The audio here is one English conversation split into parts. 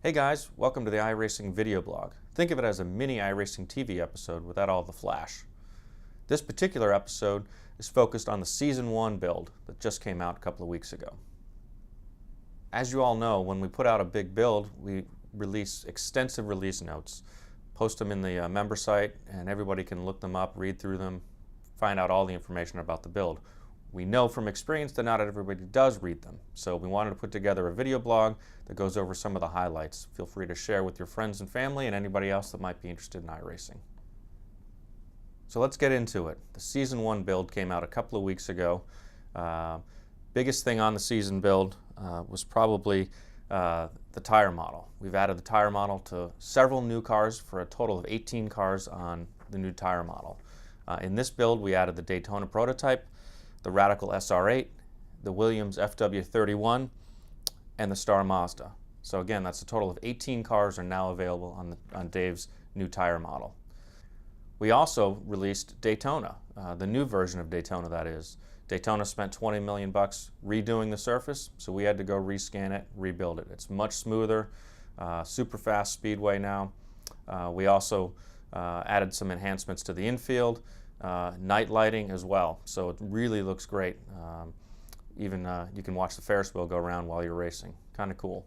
Hey guys, welcome to the iRacing video blog. Think of it as a mini iRacing TV episode without all the flash. This particular episode is focused on the Season 1 build that just came out a couple of weeks ago. As you all know, when we put out a big build, we release extensive release notes, post them in the member site, and everybody can look them up, read through them, find out all the information about the build. We know from experience that not everybody does read them, so we wanted to put together a video blog that goes over some of the highlights. Feel free to share with your friends and family and anybody else that might be interested in iRacing. So let's get into it. The Season 1 build came out a couple of weeks ago. Biggest thing on the season build was probably the tire model. We've added the tire model to several new cars for a total of 18 cars on the new tire model. In this build, we added the Daytona prototype, the Radical SR8, the Williams FW31, and the Star Mazda. So again, that's a total of 18 cars are now available on Dave's new tire model. We also released Daytona, the new version of Daytona that is. Daytona spent $20 million redoing the surface, so we had to go rescan it, rebuild it. It's much smoother, super fast speedway now. We also added some enhancements to the infield, night lighting as well, so it really looks great. Even you can watch the Ferris wheel go around while you're racing. Kind of cool.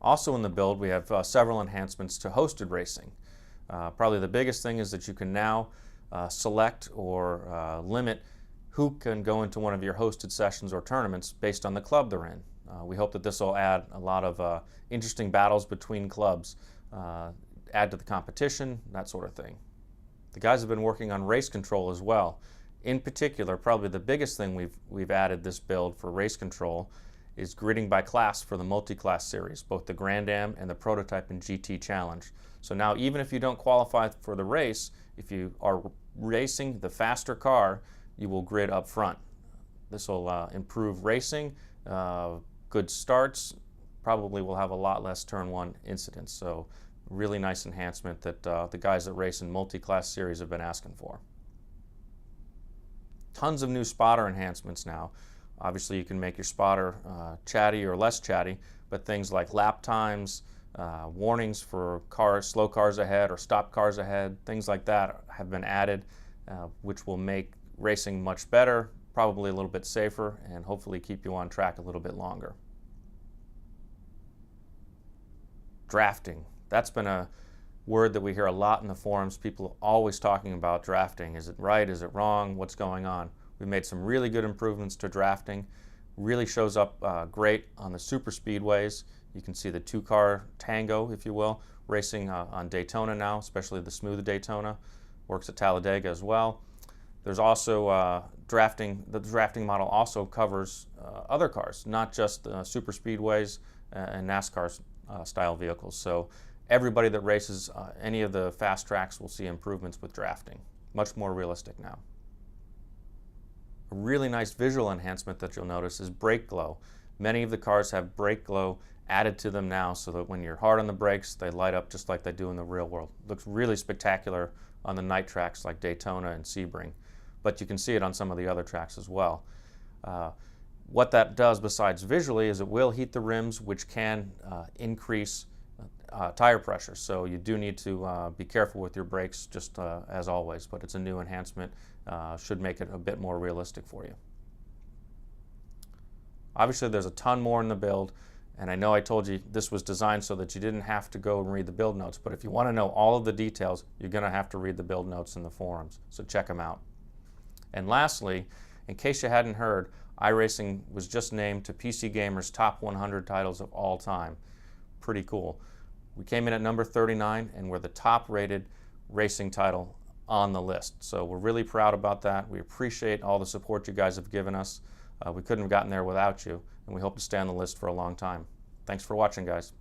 Also in the build, we have several enhancements to hosted racing. Probably the biggest thing is that you can now select or limit who can go into one of your hosted sessions or tournaments based on the club they're in. We hope that this will add a lot of interesting battles between clubs, add to the competition, that sort of thing. The guys have been working on race control as well. In particular, probably the biggest thing we've added this build for race control is gridding by class for the multi-class series, both the Grand Am and the Prototype and GT Challenge. So now even if you don't qualify for the race, if you are racing the faster car, you will grid up front. This will improve racing, good starts, probably will have a lot less turn one incidents. So really nice enhancement that the guys that race in multi-class series have been asking for. Tons of new spotter enhancements now. Obviously you can make your spotter chatty or less chatty, but things like lap times, warnings for cars, slow cars ahead or stop cars ahead, things like that have been added, which will make racing much better, probably a little bit safer, and hopefully keep you on track a little bit longer. Drafting. That's been a word that we hear a lot in the forums. People always talking about drafting. Is it right? Is it wrong? What's going on? We've made some really good improvements to drafting. Really shows up great on the super speedways. You can see the two-car tango, if you will, racing on Daytona now, especially the smooth Daytona. Works at Talladega as well. There's also drafting. The drafting model also covers other cars, not just super speedways and NASCAR style vehicles. So everybody that races any of the fast tracks will see improvements with drafting. Much more realistic now. A really nice visual enhancement that you'll notice is brake glow. Many of the cars have brake glow added to them now so that when you're hard on the brakes, they light up just like they do in the real world. Looks really spectacular on the night tracks like Daytona and Sebring, but you can see it on some of the other tracks as well. What that does besides visually is it will heat the rims, which can increase tire pressure, so you do need to be careful with your brakes just as always, but it's a new enhancement, should make it a bit more realistic for you. Obviously there's a ton more in the build, and I know I told you this was designed so that you didn't have to go and read the build notes, but if you want to know all of the details, you're going to have to read the build notes in the forums, so check them out. And lastly, in case you hadn't heard, iRacing was just named to PC Gamer's top 100 titles of all time. Pretty cool. We came in at number 39 and we're the top rated racing title on the list. So we're really proud about that. We appreciate all the support you guys have given us. We couldn't have gotten there without you, and we hope to stay on the list for a long time. Thanks for watching, guys.